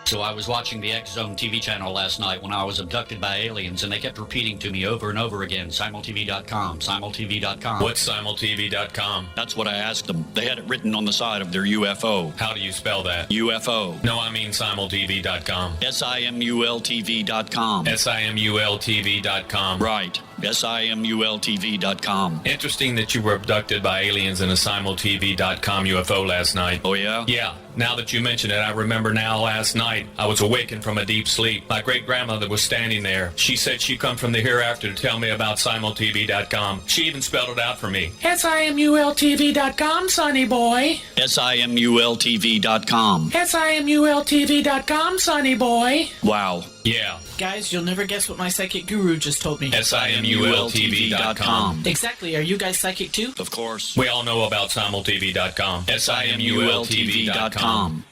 So I was watching the X Zone TV channel last night when I was abducted by aliens, and they kept repeating to me over and over again, simultv.com, simultv.com. What's simultv.com? That's what I asked them. They had it written on the side of their UFO. How do you spell that? UFO. No, I mean simultv.com. simultv.com. simultv.com. Right. simultv.com. Interesting that you were abducted by aliens in a simultv.com UFO last night. Oh, yeah? Yeah. Now that you mention it, I remember now last night I was awakened from a deep sleep. My great-grandmother was standing there. She said she'd come from the hereafter to tell me about simultv.com. She even spelled it out for me. simultv.com, sonny boy. simultv.com. simultv.com, sonny boy. Wow. Yeah. Guys, you'll never guess what my psychic guru just told me. simultv.com. Exactly. Are you guys psychic too? Of course. We all know about simultv.com. simultv.com.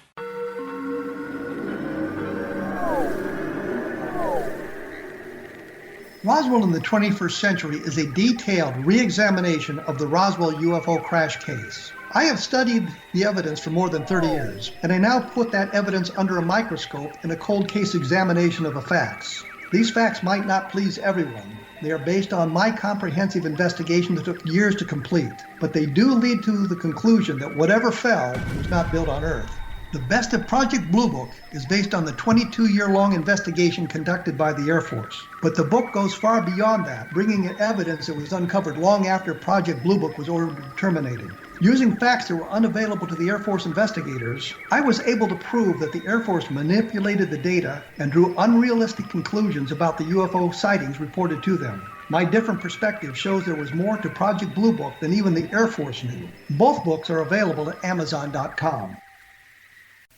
Roswell in the 21st century is a detailed re-examination of the Roswell UFO crash case. I have studied the evidence for more than 30 years, and I now put that evidence under a microscope in a cold case examination of the facts. These facts might not please everyone. They are based on my comprehensive investigation that took years to complete, but they do lead to the conclusion that whatever fell was not built on Earth. The best of Project Blue Book is based on the 22-year-long investigation conducted by the Air Force. But the book goes far beyond that, bringing in evidence that was uncovered long after Project Blue Book was ordered terminated. Using facts that were unavailable to the Air Force investigators, I was able to prove that the Air Force manipulated the data and drew unrealistic conclusions about the UFO sightings reported to them. My different perspective shows there was more to Project Blue Book than even the Air Force knew. Both books are available at Amazon.com.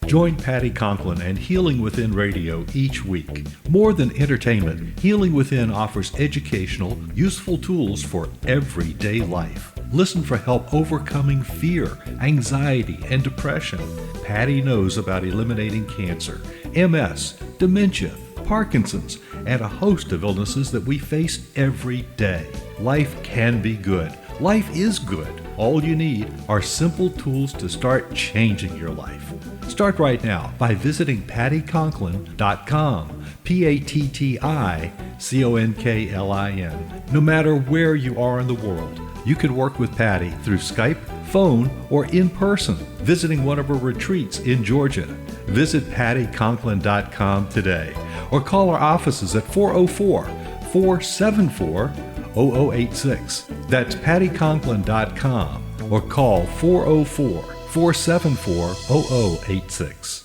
Join Patty Conklin and Healing Within Radio each week. More than entertainment, Healing Within offers educational, useful tools for everyday life. Listen for help overcoming fear, anxiety, and depression. Patty knows about eliminating cancer, MS, dementia, Parkinson's, and a host of illnesses that we face every day. Life can be good. Life is good. All you need are simple tools to start changing your life. Start right now by visiting pattyconklin.com, PATTICONKLIN. No matter where you are in the world, you can work with Patty through Skype, phone, or in person, visiting one of her retreats in Georgia. Visit pattyconklin.com today or call our offices at 404-474-0086. That's pattyconklin.com or call 404-474-0086.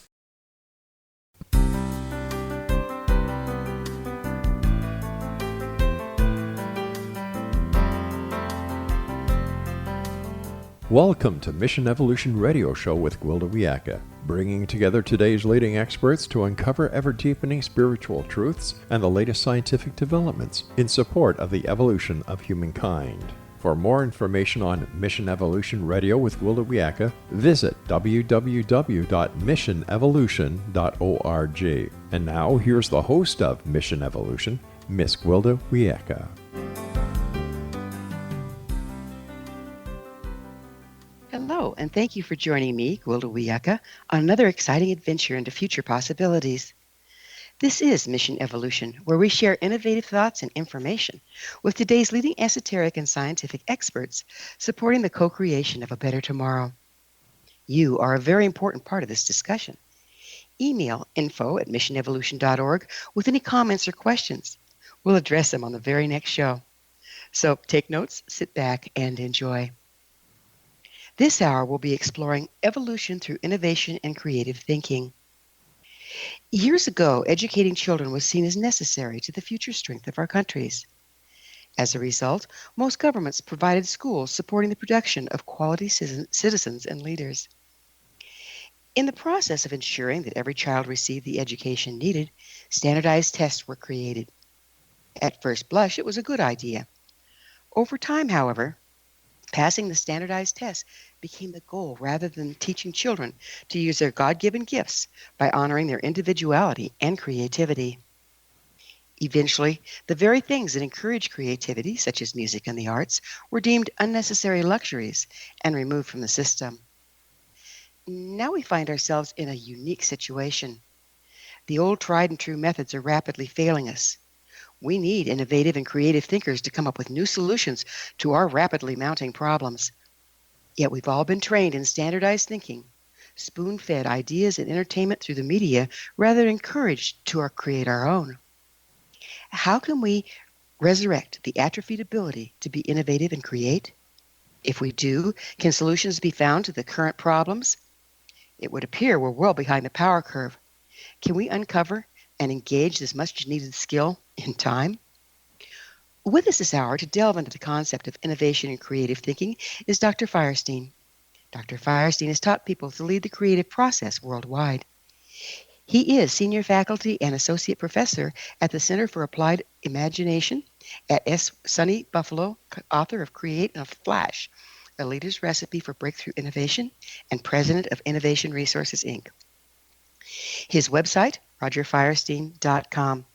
Welcome to Mission Evolution Radio Show with Gwilda Wiyaka, bringing together today's leading experts to uncover ever-deepening spiritual truths and the latest scientific developments in support of the evolution of humankind. For more information on Mission Evolution Radio with Gwilda Wiyaka, visit www.missionevolution.org. And now, here's the host of Mission Evolution, Miss Gwilda Wiyaka. Hello, and thank you for joining me, Gwilda Wiyaka, on another exciting adventure into future possibilities. This is Mission Evolution, where we share innovative thoughts and information with today's leading esoteric and scientific experts supporting the co-creation of a better tomorrow. You are a very important part of this discussion. Email info@missionevolution.org with any comments or questions. We'll address them on the very next show. So take notes, sit back, and enjoy. This hour we'll be exploring evolution through innovation and creative thinking. Years ago, educating children was seen as necessary to the future strength of our countries. As a result, most governments provided schools supporting the production of quality citizens and leaders. In the process of ensuring that every child received the education needed, standardized tests were created. At first blush, it was a good idea. Over time, however, passing the standardized tests became the goal rather than teaching children to use their God-given gifts by honoring their individuality and creativity. Eventually, the very things that encourage creativity, such as music and the arts, were deemed unnecessary luxuries and removed from the system. Now we find ourselves in a unique situation. The old tried and true methods are rapidly failing us. We need innovative and creative thinkers to come up with new solutions to our rapidly mounting problems. Yet we've all been trained in standardized thinking, spoon-fed ideas and entertainment through the media rather than encouraged to create our own. How can we resurrect the atrophied ability to be innovative and create? If we do, can solutions be found to the current problems? It would appear we're well behind the power curve. Can we uncover and engage this much-needed skill in time? With us this hour to delve into the concept of innovation and creative thinking is Dr. Firestien. Dr. Firestien has taught people to lead the creative process worldwide. He is senior faculty and associate professor at the Center for Applied Imagination at SUNY Buffalo, author of Create in a Flash, A Leader's Recipe for Breakthrough Innovation, and president of Innovation Resources, Inc. His website, rogerfirestien.com.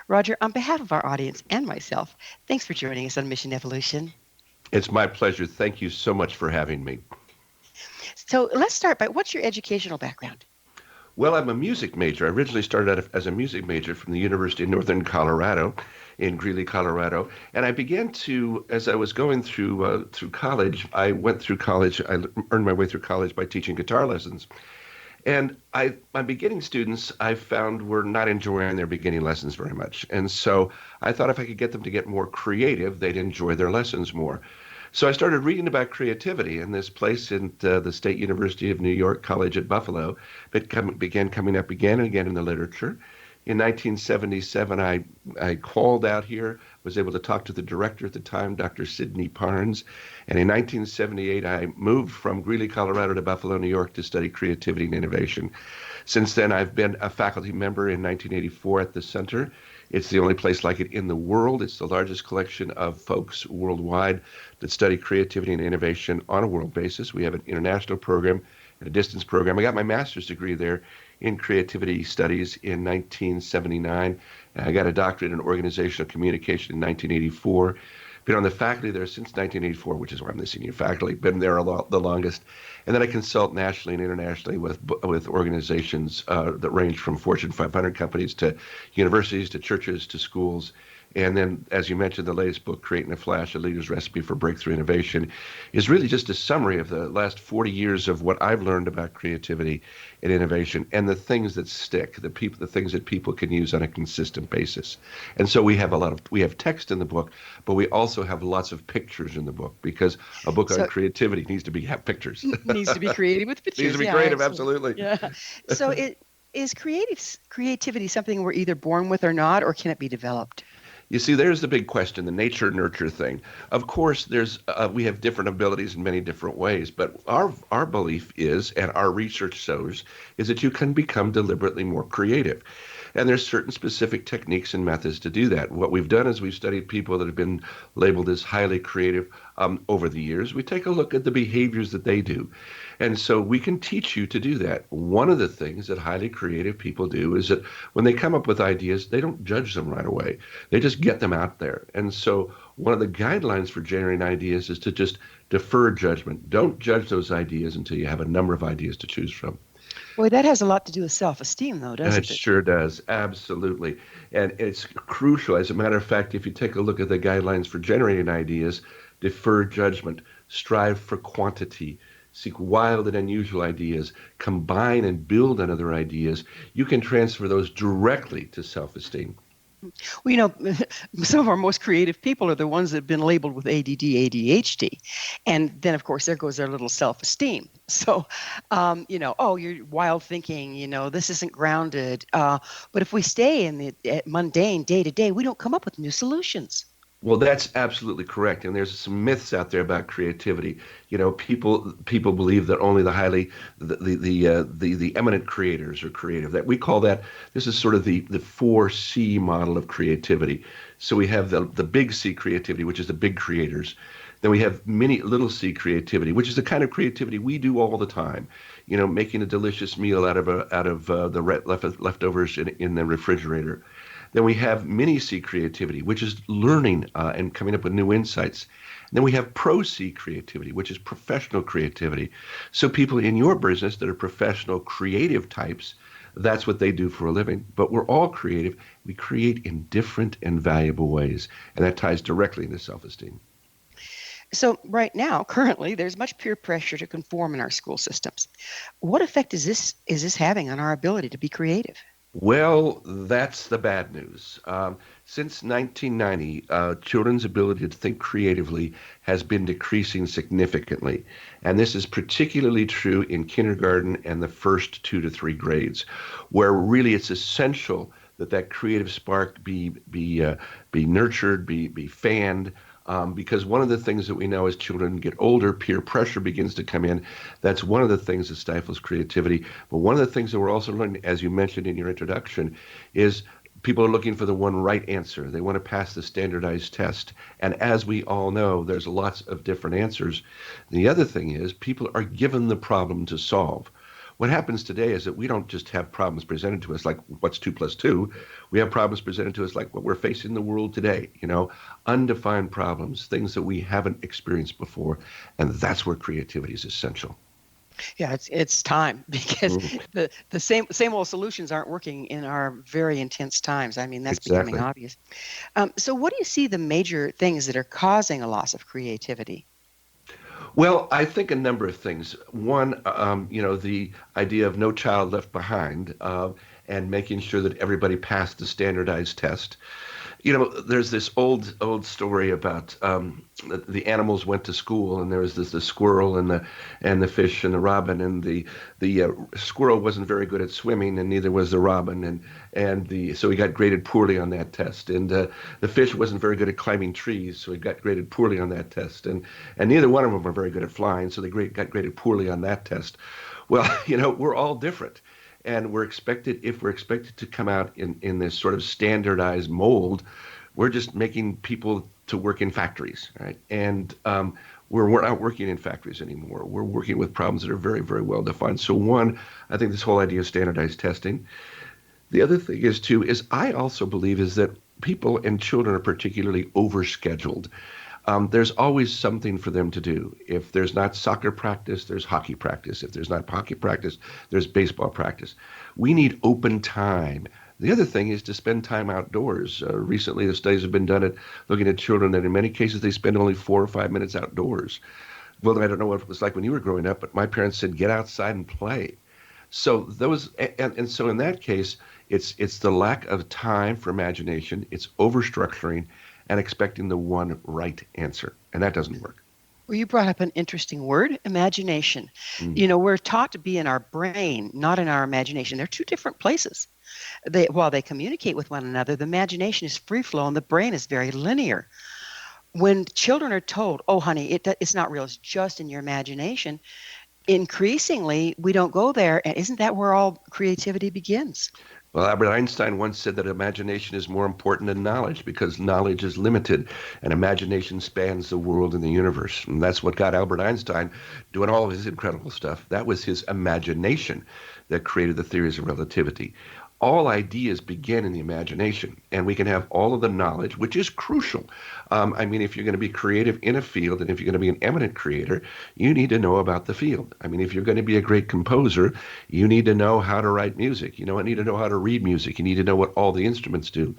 Roger, on behalf of our audience and myself, thanks for joining us on Mission Evolution. It's my pleasure. Thank you so much for having me. So let's start by, what's your educational background? Well, I'm a music major. I originally started out as a music major from the University of Northern Colorado in Greeley, Colorado. And I began to, as I was going through college, I earned my way through college by teaching guitar lessons. And my beginning students, I found, were not enjoying their beginning lessons very much. And so I thought if I could get them to get more creative, they'd enjoy their lessons more. So I started reading about creativity in this place in the State University of New York College at Buffalo. It began coming up again and again in the literature. In 1977, I called out here, was able to talk to the director at the time, Dr. Sidney Parnes. And in 1978, I moved from Greeley, Colorado to Buffalo, New York to study creativity and innovation. Since then, I've been a faculty member in 1984 at the center. It's the only place like it in the world. It's the largest collection of folks worldwide that study creativity and innovation on a world basis. We have an international program and a distance program. I got my master's degree there in creativity studies in 1979. I got a doctorate in organizational communication in 1984. Been on the faculty there since 1984, which is why I'm the senior faculty. Been there the longest. And then I consult nationally and internationally with organizations that range from Fortune 500 companies to universities to churches to schools. And then, as you mentioned, the latest book, Create in a Flash, A Leader's Recipe for Breakthrough Innovation, is really just a summary of the last 40 years of what I've learned about creativity and innovation and the things that stick, the things that people can use on a consistent basis. And so we have text in the book, but we also have lots of pictures in the book because a book on creativity needs to have pictures. Needs to be creative with pictures. Needs to be creative, absolutely. Yeah. So is creativity something we're either born with or not, or can it be developed? You see, there's the big question, the nature-nurture thing. Of course, we have different abilities in many different ways, but our belief is, and our research shows, is that you can become deliberately more creative. And there's certain specific techniques and methods to do that. What we've done is we've studied people that have been labeled as highly creative over the years. We take a look at the behaviors that they do. And so we can teach you to do that. One of the things that highly creative people do is that when they come up with ideas, they don't judge them right away. They just get them out there. And so one of the guidelines for generating ideas is to just defer judgment. Don't judge those ideas until you have a number of ideas to choose from. Boy, that has a lot to do with self-esteem, though, doesn't it? It sure does. Absolutely. And it's crucial. As a matter of fact, if you take a look at the guidelines for generating ideas, defer judgment, strive for quantity, seek wild and unusual ideas, combine and build on other ideas, you can transfer those directly to self-esteem. Well, some of our most creative people are the ones that have been labeled with ADD, ADHD. And then, of course, there goes their little self-esteem. So, you're wild thinking, this isn't grounded. But if we stay in the mundane day-to-day, we don't come up with new solutions. Well, that's absolutely correct. And there's some myths out there about creativity. People believe that only the eminent creators are creative. That we call that, this is sort of the 4C model of creativity. So we have the big C creativity, which is the big creators. Then we have mini little c creativity, which is the kind of creativity we do all the time. Making a delicious meal out of the leftovers in the refrigerator. Then we have mini C creativity, which is learning and coming up with new insights. And then we have pro C creativity, which is professional creativity. So people in your business that are professional creative types, That's what they do for a living. But we're all creative. We create in different and valuable ways, and that ties directly into self-esteem. So right now, currently, there's much peer pressure to conform in our school systems. What effect is this having on our ability to be creative? Well, that's the bad news. Since 1990, children's ability to think creatively has been decreasing significantly. And this is particularly true in kindergarten and the first 2 to 3 grades, where really it's essential that creative spark be nurtured, be fanned. Because one of the things that we know as children get older, peer pressure begins to come in. That's one of the things that stifles creativity. But one of the things that we're also learning, as you mentioned in your introduction, is people are looking for the one right answer. They want to pass the standardized test. And as we all know, there's lots of different answers. The other thing is people are given the problem to solve. What happens today is that we don't just have problems presented to us like what's 2 plus 2. We have problems presented to us like what we're facing in the world today, undefined problems, things that we haven't experienced before. And that's where creativity is essential. Yeah, it's time because the same old solutions aren't working in our very intense times. I mean, that's becoming obvious. So what do you see the major things that are causing a loss of creativity? Well, I think a number of things. One, the idea of no child left behind, and making sure that everybody passed the standardized test. There's this old story about the animals went to school, and there was the squirrel and the fish and the robin, and the squirrel wasn't very good at swimming, and neither was the robin, so he got graded poorly on that test, and the fish wasn't very good at climbing trees, so he got graded poorly on that test, and neither one of them were very good at flying, so they got graded poorly on that test. Well, we're all different. And if we're expected to come out in this sort of standardized mold, we're just making people to work in factories, right? And we're not working in factories anymore. We're working with problems that are very, very well defined. So one, I think this whole idea of standardized testing. The other thing is I also believe is that people and children are particularly overscheduled. There's always something for them to do. If there's not soccer practice, there's hockey practice. If there's not hockey practice, there's baseball practice. We need open time. The other thing is to spend time outdoors. Recently, the studies have been done looking at children that in many cases they spend only 4 or 5 minutes outdoors. Well, I don't know what it was like when you were growing up, but my parents said, get outside and play. So so in that case, it's the lack of time for imagination. It's overstructuring and expecting the one right answer. And that doesn't work. Well, you brought up an interesting word, imagination. We're taught to be in our brain, not in our imagination. They're two different places. While they communicate with one another, the imagination is free flow and the brain is very linear. When children are told, oh, honey, it's not real, it's just in your imagination, increasingly, we don't go there. And isn't that where all creativity begins? Well, Albert Einstein once said that imagination is more important than knowledge because knowledge is limited and imagination spans the world and the universe. And that's what got Albert Einstein doing all of his incredible stuff. That was his imagination that created the theories of relativity. All ideas begin in the imagination, and we can have all of the knowledge, which is crucial. If you're going to be creative in a field, and if you're going to be an eminent creator, you need to know about the field. If you're going to be a great composer, you need to know how to write music. You need to know how to read music. You need to know what all the instruments do.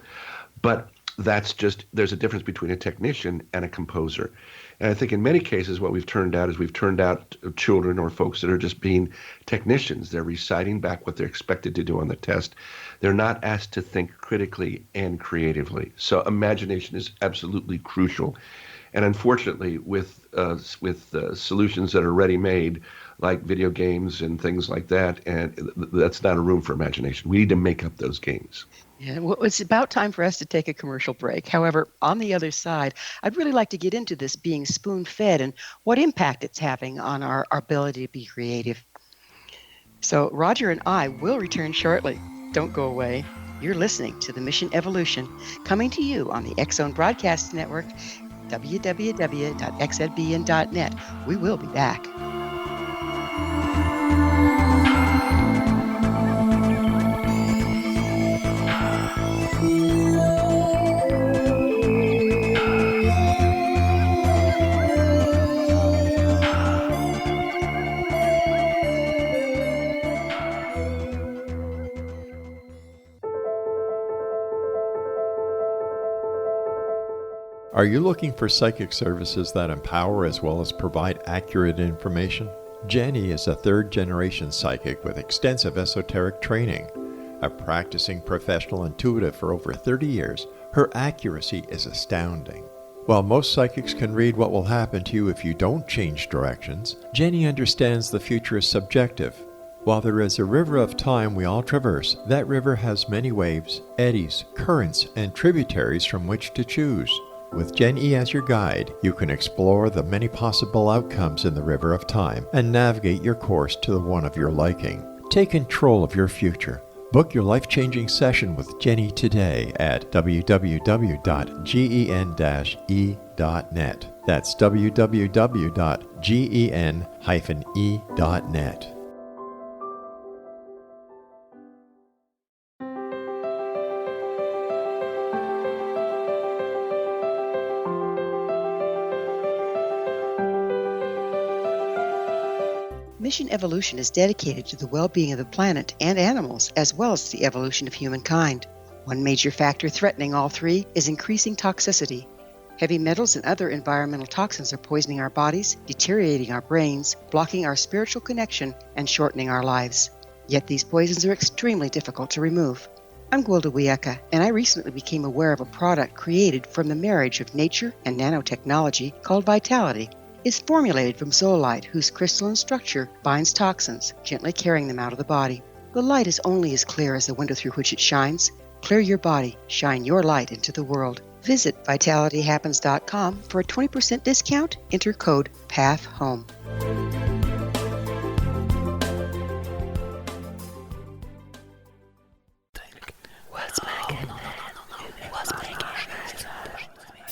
But there's a difference between a technician and a composer. And I think in many cases what we've turned out children or folks that are just being technicians. They're reciting back what they're expected to do on the test. They're not asked to think critically and creatively. So imagination is absolutely crucial. And unfortunately, with solutions that are ready-made, like video games and things like that, and that's not a room for imagination. We need to make up those games. Yeah, well, it's about time for us to take a commercial break. However, on the other side, I'd really like to get into this being spoon-fed and what impact it's having on our ability to be creative. So Roger and I will return shortly. Don't go away. You're listening to The Mission Evolution, coming to you on the X-Zone Broadcast Network, www.xzbn.net. We will be back. Are you looking for psychic services that empower as well as provide accurate information? Jenny is a third-generation psychic with extensive esoteric training. A practicing professional intuitive for over 30 years, her accuracy is astounding. While most psychics can read what will happen to you if you don't change directions, Jenny understands the future is subjective. While there is a river of time we all traverse, that river has many waves, eddies, currents, and tributaries from which to choose. With Jenny as your guide, you can explore the many possible outcomes in the river of time and navigate your course to the one of your liking. Take control of your future. Book your life-changing session with Jenny today at www.gen-e.net. That's www.gen-e.net. Mission Evolution is dedicated to the well-being of the planet and animals, as well as the evolution of humankind. One major factor threatening all three is increasing toxicity. Heavy metals and other environmental toxins are poisoning our bodies, deteriorating our brains, blocking our spiritual connection, and shortening our lives. Yet these poisons are extremely difficult to remove. I'm Gwilda Wiyaka, and I recently became aware of a product created from the marriage of nature and nanotechnology called Vitality. It's formulated from zoolite, whose crystalline structure binds toxins, gently carrying them out of the body. The light is only as clear as the window through which it shines. Clear your body, shine your light into the world. Visit vitalityhappens.com for a 20% discount. Enter code PATHHOME.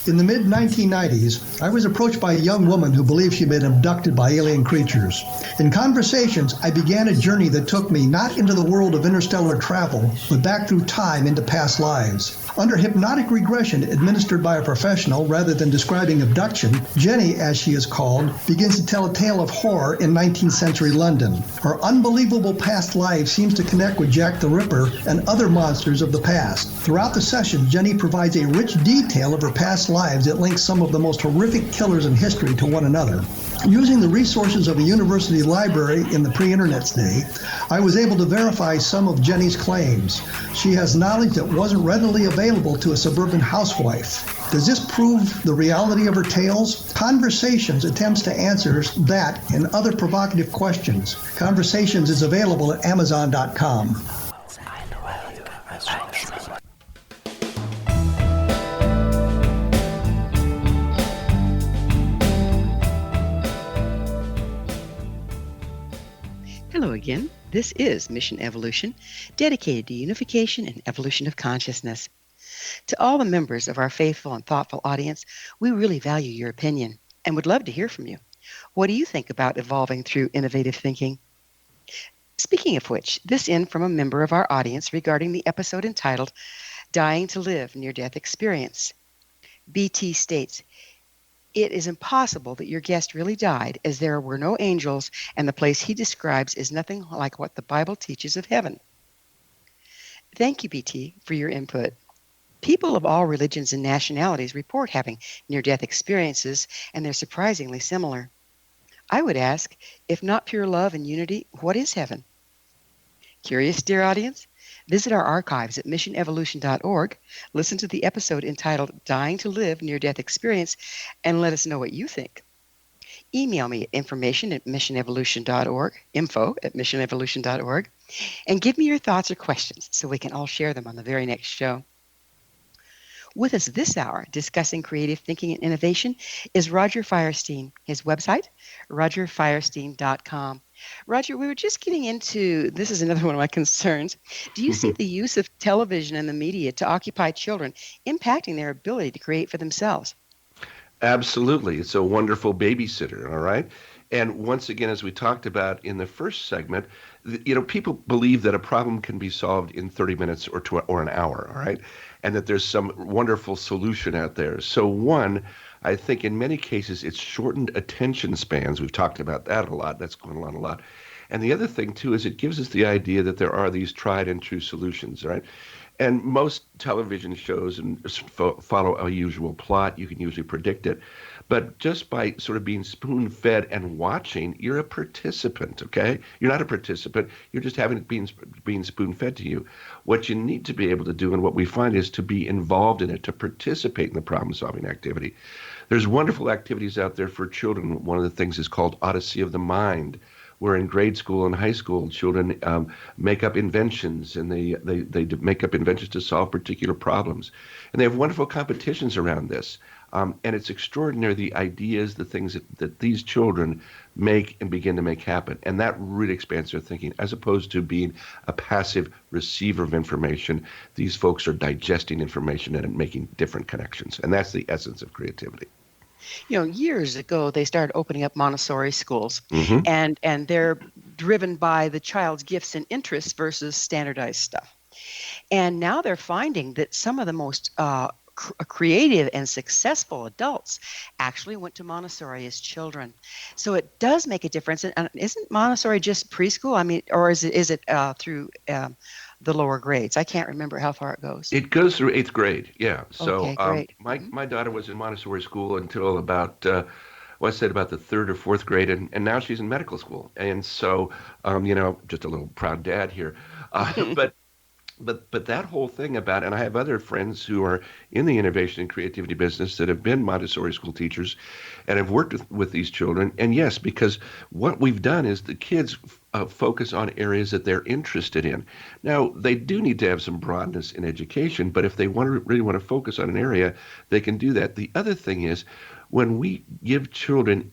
In the mid-1990s, I was approached by a young woman who believed she'd been abducted by alien creatures. In conversations, I began a journey that took me not into the world of interstellar travel, but back through time into past lives. Under hypnotic regression administered by a professional rather than describing abduction, Jenny, as she is called, begins to tell a tale of horror in 19th century London. Her unbelievable past life seems to connect with Jack the Ripper and other monsters of the past. Throughout the session, Jenny provides a rich detail of her past lives that links some of the most horrific killers in history to one another. Using the resources of a university library in the pre-internet's day, I was able to verify some of Jenny's claims. She has knowledge that wasn't readily available to a suburban housewife. Does this prove the reality of her tales? Conversations attempts to answer that and other provocative questions. Conversations is available at Amazon.com. Hello again. This is Mission Evolution, dedicated to unification and evolution of consciousness. To all the members of our faithful and thoughtful audience, we really value your opinion and would love to hear from you. What do you think about evolving through innovative thinking? Speaking of which, this in from a member of our audience regarding the episode entitled Dying to Live Near-Death Experience. BT states, "It is impossible that your guest really died, as there were no angels, and the place he describes is nothing like what the Bible teaches of heaven." Thank you, BT, for your input. People of all religions and nationalities report having near-death experiences, and they're surprisingly similar. I would ask, if not pure love and unity, what is heaven? Curious, dear audience? Visit our archives at missionevolution.org, listen to the episode entitled Dying to Live Near-Death Experience, and let us know what you think. Email me at information@missionevolution.org, info@missionevolution.org, and give me your thoughts or questions so we can all share them on the very next show. With us this hour, discussing creative thinking and innovation, is Roger Firestien. His website, rogerfirestien.com. Roger, we were just getting into, this is another one of my concerns. Do you see the use of television and the media to occupy children impacting their ability to create for themselves? Absolutely. It's a wonderful babysitter, all right? And once again, as we talked about in the first segment, people believe that a problem can be solved in 30 minutes or an hour, all right? And that there's some wonderful solution out there. So one, I think in many cases it's shortened attention spans. We've talked about that a lot. That's going on a lot. And the other thing, too, is it gives us the idea that there are these tried and true solutions, right? And most television shows follow a usual plot. You can usually predict it. But just by sort of being spoon-fed and watching, you're a participant, okay? You're not a participant. You're just having it being spoon-fed to you. What you need to be able to do, and what we find, is to be involved in it, to participate in the problem-solving activity. There's wonderful activities out there for children. One of the things is called Odyssey of the Mind, where in grade school and high school, children make up inventions, and they make up inventions to solve particular problems. And they have wonderful competitions around this. And it's extraordinary, the ideas, the things that these children make and begin to make happen. And that really expands their thinking, as opposed to being a passive receiver of information. These folks are digesting information and making different connections. And that's the essence of creativity. Years ago, they started opening up Montessori schools, and they're driven by the child's gifts and interests versus standardized stuff. And now they're finding that some of the most creative and successful adults actually went to Montessori as children. So it does make a difference. And isn't Montessori just preschool? I mean, or is it through the lower grades? I can't remember how far it goes. It goes through 8th grade, yeah. So okay, great. My daughter was in Montessori school until about the 3rd or 4th grade, and now she's in medical school. And so, just a little proud dad here. But that whole thing about, and I have other friends who are in the innovation and creativity business that have been Montessori school teachers and have worked with these children. And yes, because what we've done is the kids focus on areas that they're interested in. Now, they do need to have some broadness in education, but if they really want to focus on an area, they can do that. The other thing is, when we give children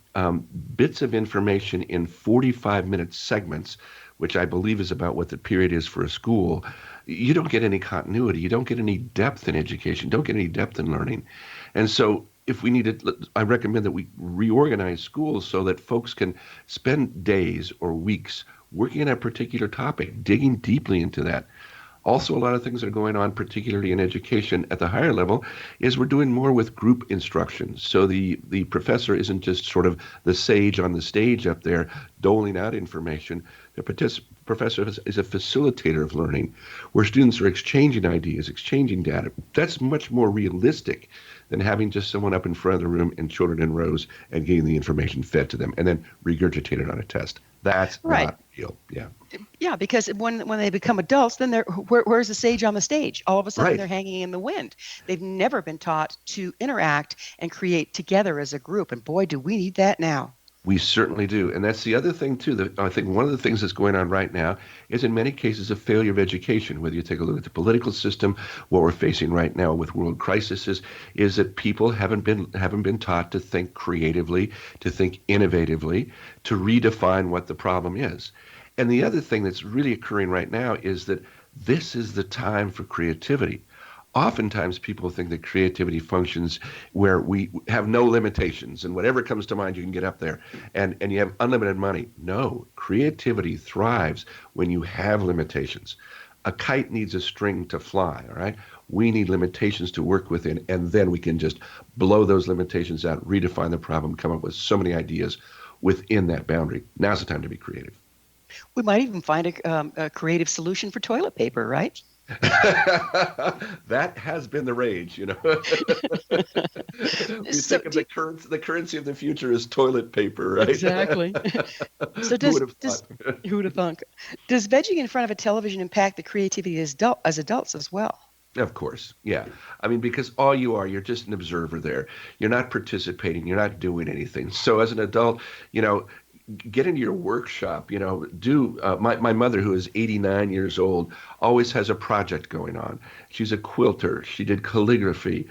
bits of information in 45-minute segments, which I believe is about what the period is for a school, you don't get any continuity. You don't get any depth in education. Don't get any depth in learning. And so if we need to, I recommend that we reorganize schools so that folks can spend days or weeks working on a particular topic, digging deeply into that. Also, a lot of things that are going on, particularly in education at the higher level, is we're doing more with group instruction. So the professor isn't just sort of the sage on the stage up there doling out information. The professor is a facilitator of learning, where students are exchanging ideas, exchanging data. That's much more realistic than having just someone up in front of the room and children in rows and getting the information fed to them and then regurgitated on a test. That's right. Not real. Yeah. Yeah, because when they become adults, then where's the sage on the stage? All of a sudden, right. They're hanging in the wind. They've never been taught to interact and create together as a group. And boy, do we need that now. We certainly do. And that's the other thing, too, that I think one of the things that's going on right now is in many cases a failure of education. Whether you take a look at the political system, what we're facing right now with world crises is that people haven't been taught to think creatively, to think innovatively, to redefine what the problem is. And the other thing that's really occurring right now is that this is the time for creativity. Oftentimes people think that creativity functions where we have no limitations and whatever comes to mind you can get up there and you have unlimited money. No, creativity thrives when you have limitations. A kite needs a string to fly, all right? We need limitations to work within, and then we can just blow those limitations out, redefine the problem, come up with so many ideas within that boundary. Now's the time to be creative. We might even find a creative solution for toilet paper, right? That has been the rage, We think of the currency of the future is toilet paper, right? Exactly. So who would have thunk? Does vegging in front of a television impact the creativity as adults as well? Of course, yeah. I mean, because all you're just an observer there. You're not participating. You're not doing anything. So as an adult, get into your workshop, my mother, who is 89 years old, always has a project going on. She's a quilter. She did calligraphy.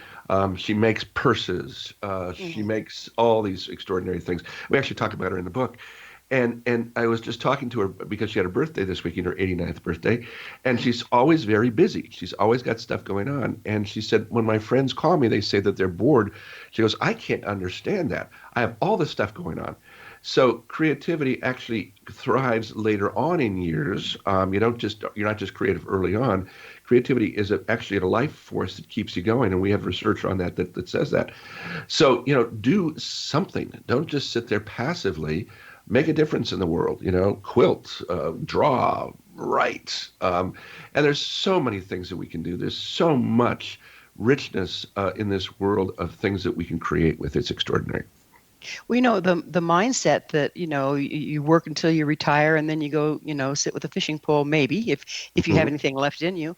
She makes purses. She makes all these extraordinary things. We actually talk about her in the book. And I was just talking to her because she had a birthday this weekend, her 89th birthday, and she's always very busy. She's always got stuff going on. And she said, when my friends call me, they say that they're bored. She goes, I can't understand that. I have all this stuff going on. So creativity actually thrives later on in years. You're not just creative early on. Creativity is actually a life force that keeps you going, and we have research on that says that. So do something. Don't just sit there passively. Make a difference in the world. Quilt, draw, right. And there's so many things that we can do. There's so much richness in this world of things that we can create with. It's extraordinary. Well, the mindset that, you work until you retire and then you go, sit with a fishing pole, maybe if you have anything left in you.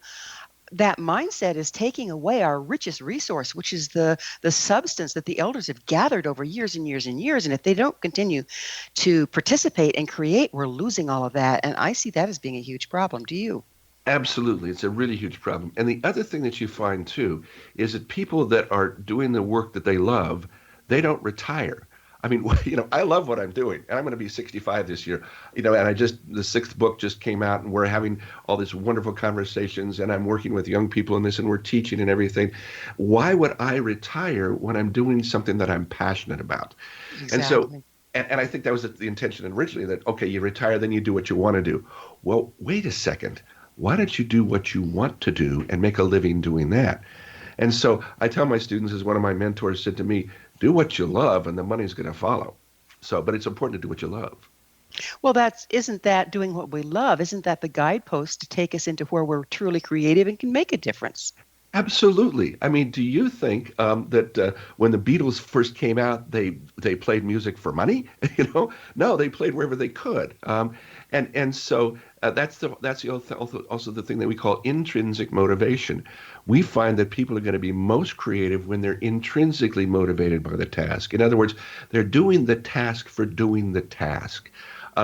That mindset is taking away our richest resource, which is the substance that the elders have gathered over years and years and years. And if they don't continue to participate and create, we're losing all of that. And I see that as being a huge problem. Do you? Absolutely. It's a really huge problem. And the other thing that you find too is that people that are doing the work that they love, they don't retire. I mean, I love what I'm doing, and I'm going to be 65 this year, and the 6th book just came out, and we're having all these wonderful conversations, and I'm working with young people in this, and we're teaching and everything. Why would I retire when I'm doing something that I'm passionate about? Exactly. And so, and I think that was the intention originally, that, okay, you retire, then you do what you want to do. Well, wait a second. Why don't you do what you want to do and make a living doing that? And so I tell my students, as one of my mentors said to me, do what you love and the money's going to follow. But it's important to do what you love. Well, isn't that doing what we love? Isn't that the guidepost to take us into where we're truly creative and can make a difference? Absolutely. I mean, do you think that when the Beatles first came out, they played music for money? No, they played wherever they could. And so that's also the thing that we call intrinsic motivation. We find that people are going to be most creative when they're intrinsically motivated by the task. In other words, they're doing the task for doing the task.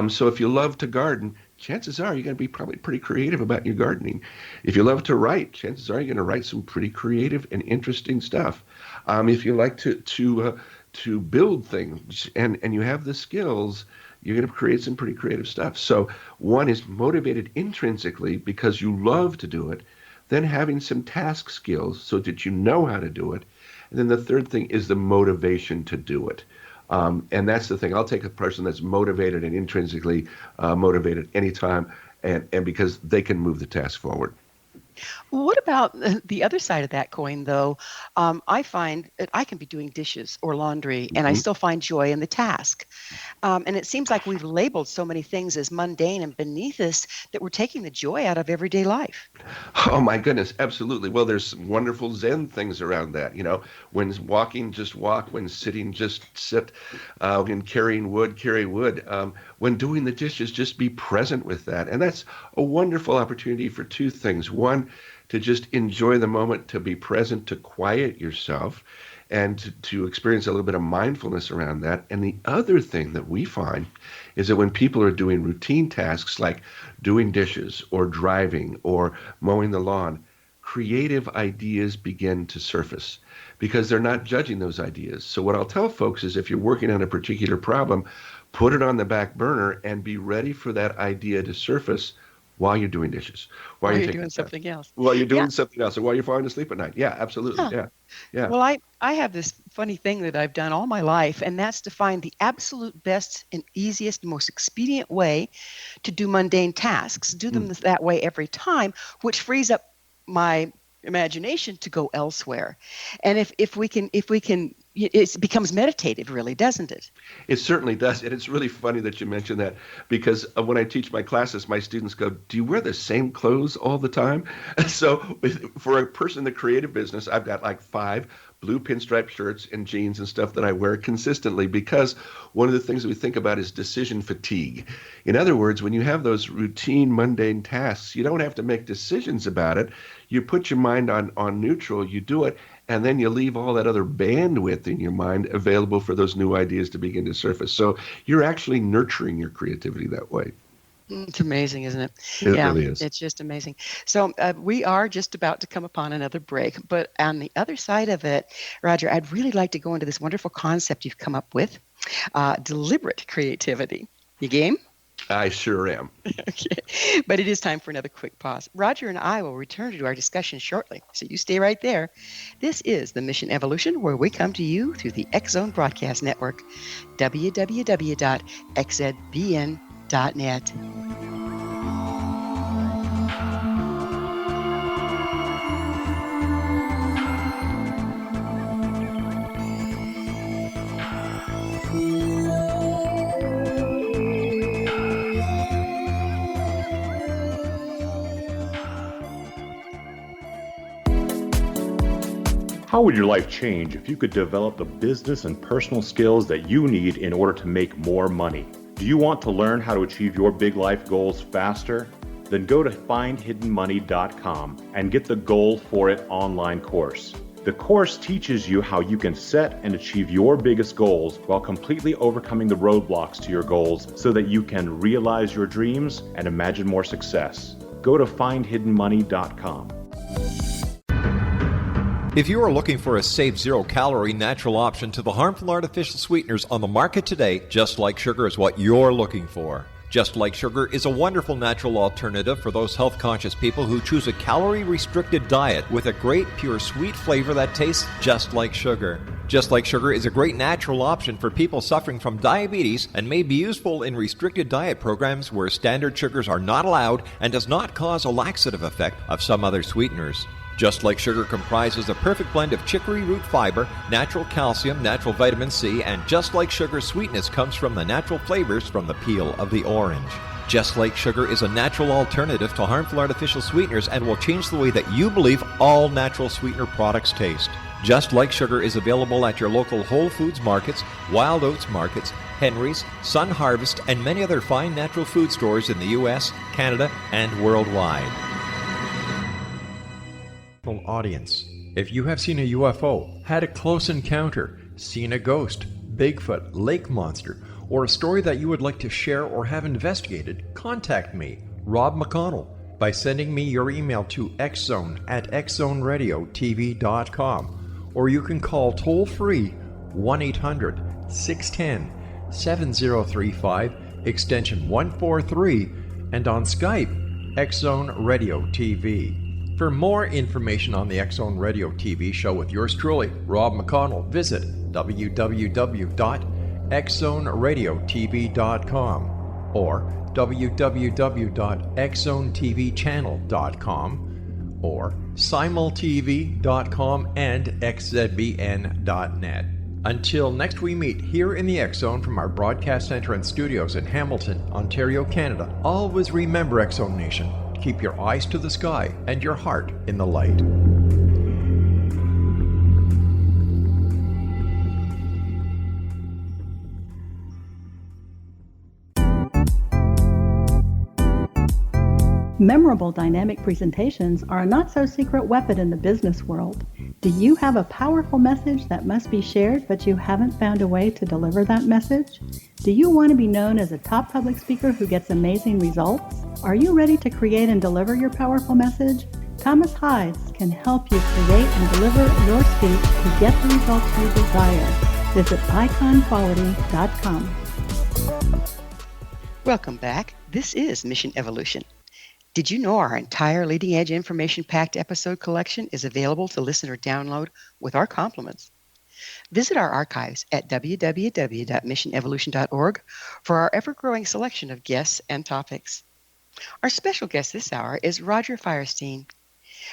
So if you love to garden, chances are you're going to be probably pretty creative about your gardening. If you love to write, chances are you're going to write some pretty creative and interesting stuff. If you like to build things and you have the skills, you're going to create some pretty creative stuff. So one is motivated intrinsically because you love to do it, then having some task skills so that you know how to do it. And then the third thing is the motivation to do it. And that's the thing. I'll take a person that's motivated and intrinsically motivated anytime, and because they can move the task forward. What about the other side of that coin, though? I find that I can be doing dishes or laundry, and I still find joy in the task. And it seems like we've labeled so many things as mundane and beneath us that we're taking the joy out of everyday life. Oh, my goodness. Absolutely. Well, there's some wonderful Zen things around that. When walking, just walk. When sitting, just sit. When carrying wood, carry wood. When doing the dishes, just be present with that. And that's a wonderful opportunity for two things. One, to just enjoy the moment, to be present, to quiet yourself, and to experience a little bit of mindfulness around that. And the other thing that we find is that when people are doing routine tasks like doing dishes or driving or mowing the lawn, creative ideas begin to surface because they're not judging those ideas. So what I'll tell folks is if you're working on a particular problem, put it on the back burner and be ready for that idea to surface while you're doing dishes, while you're doing something else. While you're doing something else, or while you're falling asleep at night. Yeah, absolutely. Huh. Yeah. Well, I have this funny thing that I've done all my life, and that's to find the absolute best and easiest, most expedient way to do mundane tasks. Do them that way every time, which frees up my imagination to go elsewhere. And if we can, it becomes meditative, really, doesn't it? It certainly does. And it's really funny that you mentioned that because when I teach my classes, my students go, do you wear the same clothes all the time? So for a person in the creative business, I've got like 5 blue pinstripe shirts and jeans and stuff that I wear consistently because one of the things that we think about is decision fatigue. In other words, when you have those routine, mundane tasks, you don't have to make decisions about it. You put your mind on neutral, you do it, and then you leave all that other bandwidth in your mind available for those new ideas to begin to surface. So you're actually nurturing your creativity that way. It's amazing, isn't it? It really is. It's just amazing. So we are just about to come upon another break. But on the other side of it, Roger, I'd really like to go into this wonderful concept you've come up with, deliberate creativity. You game? I sure am. Okay. But it is time for another quick pause. Roger and I will return to our discussion shortly, so you stay right there. This is the Mission Evolution, where we come to you through the X-Zone Broadcast Network, www.xzbn.net. How would your life change if you could develop the business and personal skills that you need in order to make more money? Do you want to learn how to achieve your big life goals faster? Then go to findhiddenmoney.com and get the Goal for It online course. The course teaches you how you can set and achieve your biggest goals while completely overcoming the roadblocks to your goals so that you can realize your dreams and imagine more success. Go to findhiddenmoney.com. If you are looking for a safe, zero-calorie natural option to the harmful artificial sweeteners on the market today, Just Like Sugar is what you're looking for. Just Like Sugar is a wonderful natural alternative for those health-conscious people who choose a calorie-restricted diet with a great, pure, sweet flavor that tastes just like sugar. Just Like Sugar is a great natural option for people suffering from diabetes and may be useful in restricted diet programs where standard sugars are not allowed and does not cause a laxative effect of some other sweeteners. Just Like Sugar comprises a perfect blend of chicory root fiber, natural calcium, natural vitamin C, and Just Like Sugar's sweetness comes from the natural flavors from the peel of the orange. Just Like Sugar is a natural alternative to harmful artificial sweeteners and will change the way that you believe all natural sweetener products taste. Just Like Sugar is available at your local Whole Foods markets, Wild Oats markets, Henry's, Sun Harvest, and many other fine natural food stores in the U.S., Canada, and worldwide. Audience. If you have seen a UFO, had a close encounter, seen a ghost, Bigfoot, lake monster, or a story that you would like to share or have investigated, contact me, Rob McConnell, by sending me your email to xzone@xzoneradiotv.com, or you can call toll-free 1-800-610-7035, extension 143, and on Skype, X-Zone Radio TV. For more information on the X-Zone Radio TV show with yours truly, Rob McConnell, visit www.xzoneradiotv.com or www.xzonetvchannel.com or simultv.com and xzbn.net. Until next we meet here in the X-Zone from our broadcast center and studios in Hamilton, Ontario, Canada, always remember, X-Zone Nation, keep your eyes to the sky and your heart in the light. Memorable dynamic presentations are a not-so-secret weapon in the business world. Do you have a powerful message that must be shared, but you haven't found a way to deliver that message? Do you want to be known as a top public speaker who gets amazing results? Are you ready to create and deliver your powerful message? Thomas Hides can help you create and deliver your speech to get the results you desire. Visit iconquality.com. Welcome back. This is Mission Evolution. Did you know our entire Leading Edge information-packed episode collection is available to listen or download with our compliments? Visit our archives at www.missionevolution.org for our ever-growing selection of guests and topics. Our special guest this hour is Roger Firestien.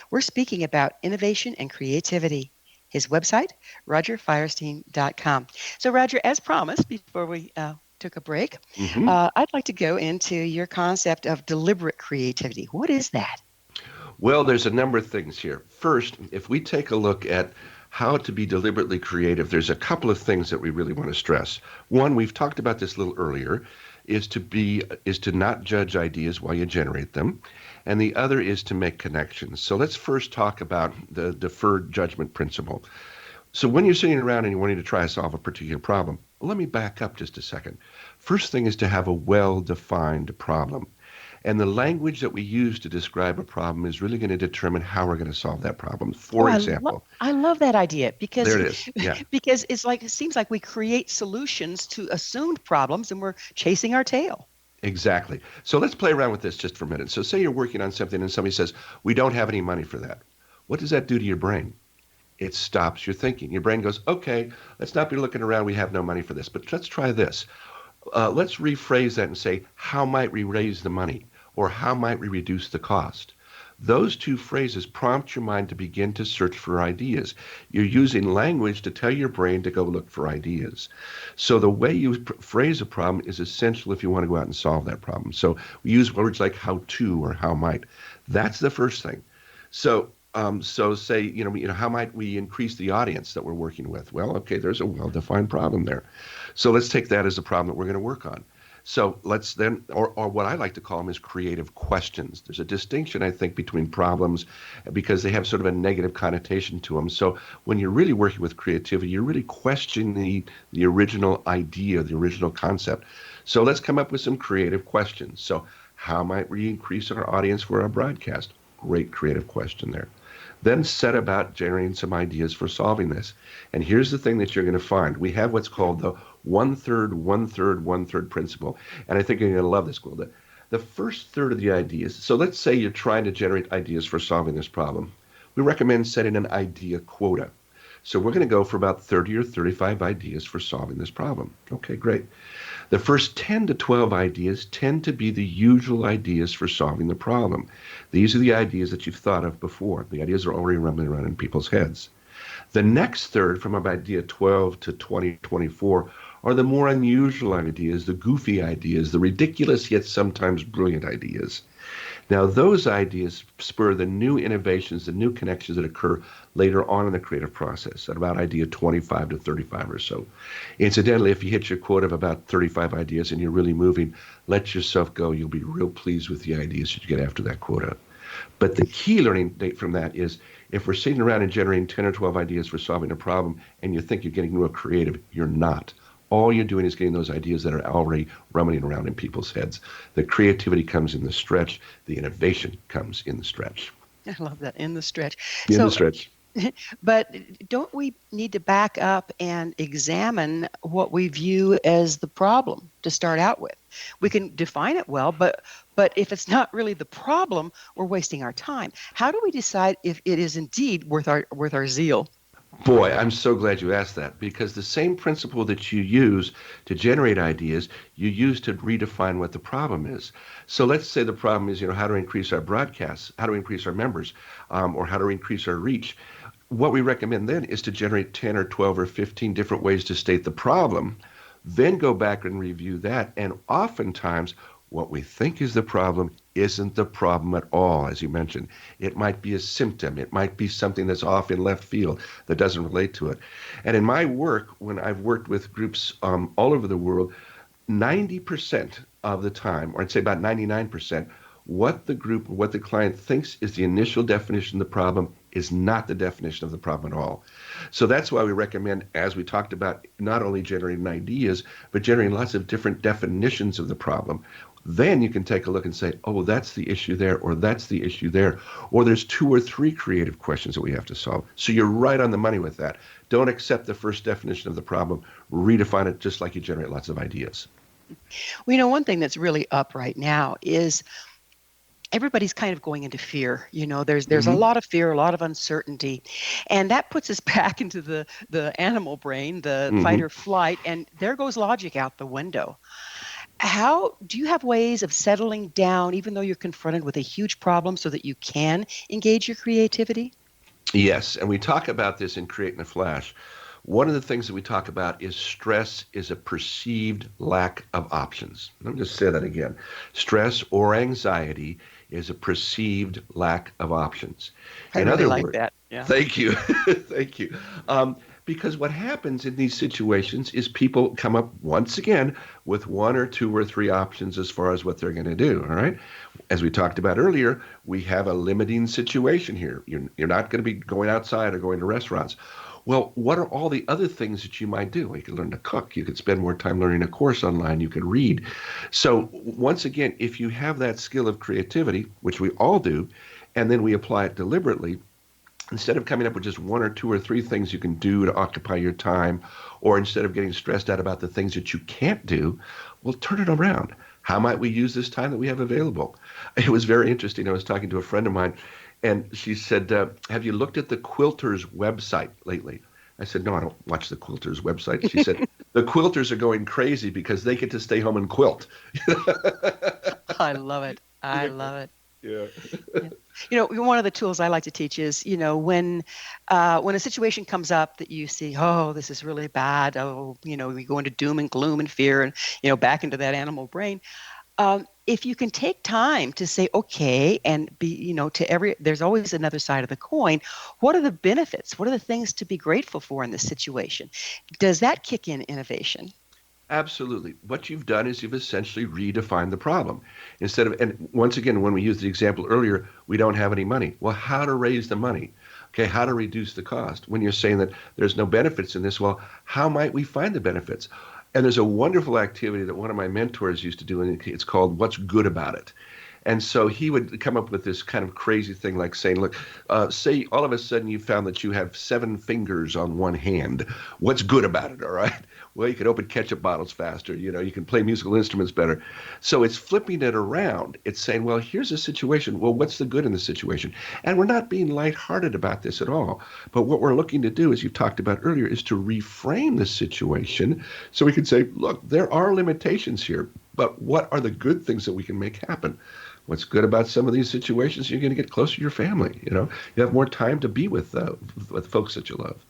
We're speaking about innovation and creativity. His website, rogerfirestien.com. So, Roger, as promised, before we took a break, I'd like to go into your concept of deliberate creativity. What is that? Well, there's a number of things here. First, if we take a look at how to be deliberately creative, there's a couple of things that we really want to stress. One, we've talked about this a little earlier, is to not judge ideas while you generate them. And the other is to make connections. So let's first talk about the deferred judgment principle. So when you're sitting around and you're wanting to try to solve a particular problem, let me back up just a second. First thing is to have a well-defined problem. And the language that we use to describe a problem is really going to determine how we're going to solve that problem. For example, I love that idea because there it is. Yeah. Because it seems like we create solutions to assumed problems and we're chasing our tail. Exactly. So let's play around with this just for a minute. So say you're working on something and somebody says, we don't have any money for that. What does that do to your brain? It stops your thinking. Your brain goes, okay, let's not be looking around. We have no money for this, but let's try this. Let's rephrase that and say, how might we raise the money? Or how might we reduce the cost? Those two phrases prompt your mind to begin to search for ideas. You're using language to tell your brain to go look for ideas. So the way you phrase a problem is essential if you want to go out and solve that problem. So we use words like how to or how might. That's the first thing. So So say, how might we increase the audience that we're working with? Well, okay, there's a well-defined problem there. So let's take that as a problem that we're going to work on. So let's then, or what I like to call them is creative questions. There's a distinction, I think, between problems because they have sort of a negative connotation to them. So when you're really working with creativity, you're really questioning the original idea, the original concept. So let's come up with some creative questions. So how might we increase our audience for our broadcast? Great creative question there. Then set about generating some ideas for solving this. And here's the thing that you're going to find. We have what's called the 1/3, 1/3, 1/3 principle. And I think you're going to love this, Gwilda. The first third of the ideas, so let's say you're trying to generate ideas for solving this problem. We recommend setting an idea quota. So we're going to go for about 30 or 35 ideas for solving this problem. Okay, great. The first 10 to 12 ideas tend to be the usual ideas for solving the problem. These are the ideas that you've thought of before. The ideas are already rumbling around in people's heads. The next third, from about idea 12 to 20, 24, are the more unusual ideas, the goofy ideas, the ridiculous yet sometimes brilliant ideas. Now, those ideas spur the new innovations, the new connections that occur later on in the creative process, at about idea 25 to 35 or so. Incidentally, if you hit your quota of about 35 ideas and you're really moving, let yourself go. You'll be real pleased with the ideas that you get after that quota. But the key learning date from that is if we're sitting around and generating 10 or 12 ideas for solving a problem and you think you're getting real creative, you're not. All you're doing is getting those ideas that are already rumbling around in people's heads. The creativity comes in the stretch. The innovation comes in the stretch. I love that, in the stretch. In the stretch. But don't we need to back up and examine what we view as the problem to start out with? We can define it well, but if it's not really the problem, we're wasting our time. How do we decide if it is indeed worth our zeal? Boy, I'm so glad you asked that, because the same principle that you use to generate ideas, you use to redefine what the problem is. So let's say the problem is, how to increase our broadcasts, how to increase our members, or how to increase our reach. What we recommend then is to generate 10 or 12 or 15 different ways to state the problem, then go back and review that. And oftentimes, what we think is the problem isn't the problem at all, as you mentioned. It might be a symptom. It might be something that's off in left field that doesn't relate to it. And in my work, when I've worked with groups all over the world, 90% of the time, or I'd say about 99%, what the client thinks is the initial definition of the problem is not the definition of the problem at all. So that's why we recommend, as we talked about, not only generating ideas, but generating lots of different definitions of the problem. Then you can take a look and say, oh, that's the issue there, or that's the issue there, or there's 2 or 3 creative questions that we have to solve. So you're right on the money with that. Don't accept the first definition of the problem. Redefine it just like you generate lots of ideas. Well, one thing that's really up right now is everybody's kind of going into fear. There's a lot of fear, a lot of uncertainty, and that puts us back into the animal brain, the fight or flight, and there goes logic out the window. How do you have ways of settling down, even though you're confronted with a huge problem, so that you can engage your creativity? Yes, and we talk about this in Create in a Flash. One of the things that we talk about is stress is a perceived lack of options. Let me just say that again. Stress or anxiety is a perceived lack of options. I really like that. Yeah. Thank you. Thank you. Because what happens in these situations is people come up once again with 1 or 2 or 3 options as far as what they're going to do. All right. As we talked about earlier, we have a limiting situation here. You're not going to be going outside or going to restaurants. Well, what are all the other things that you might do? You could learn to cook. You could spend more time learning a course online. You could read. So once again, if you have that skill of creativity, which we all do, and then we apply it deliberately, instead of coming up with just 1 or 2 or 3 things you can do to occupy your time, or instead of getting stressed out about the things that you can't do, well, turn it around. How might we use this time that we have available? It was very interesting. I was talking to a friend of mine, and she said, have you looked at the Quilters website lately? I said, no, I don't watch the Quilters website. She said, the quilters are going crazy because they get to stay home and quilt. I love it. I love it. Yeah. One of the tools I like to teach is, when a situation comes up that you see, oh, this is really bad. Oh, we go into doom and gloom and fear and, back into that animal brain. if you can take time to say, okay, and be, there's always another side of the coin. What are the benefits? What are the things to be grateful for in this situation? Does that kick in innovation? Absolutely. What you've done is you've essentially redefined the problem. And once again, when we used the example earlier, we don't have any money. Well, how to raise the money? Okay, how to reduce the cost? When you're saying that there's no benefits in this, well, how might we find the benefits? And there's a wonderful activity that one of my mentors used to do, and it's called What's Good About It? And so he would come up with this kind of crazy thing like saying, look, say all of a sudden you found that you have 7 fingers on one hand. What's good about it, all right? Well, you can open ketchup bottles faster. You can play musical instruments better. So it's flipping it around. It's saying, well, here's a situation. Well, what's the good in the situation? And we're not being lighthearted about this at all. But what we're looking to do, as you talked about earlier, is to reframe the situation so we can say, look, there are limitations here, but what are the good things that we can make happen? What's good about some of these situations? You're going to get closer to your family. You have more time to be with folks that you love.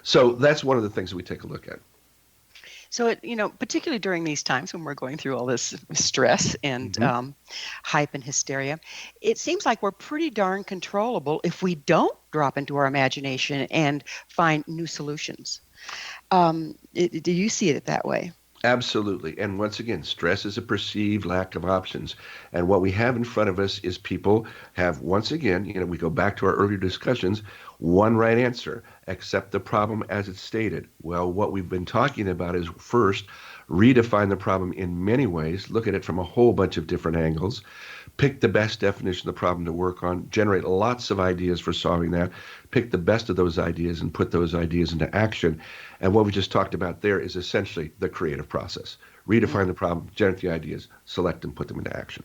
So that's one of the things that we take a look at. So, particularly during these times when we're going through all this stress and hype and hysteria, it seems like we're pretty darn controllable if we don't drop into our imagination and find new solutions. Do you see it that way? Absolutely. And once again, stress is a perceived lack of options. And what we have in front of us is people have, once again, we go back to our earlier discussions, one right answer, accept the problem as it's stated. Well, what we've been talking about is first, redefine the problem in many ways, look at it from a whole bunch of different angles, pick the best definition of the problem to work on, generate lots of ideas for solving that, pick the best of those ideas and put those ideas into action. And what we just talked about there is essentially the creative process. Redefine the problem, generate the ideas, select them, put them into action.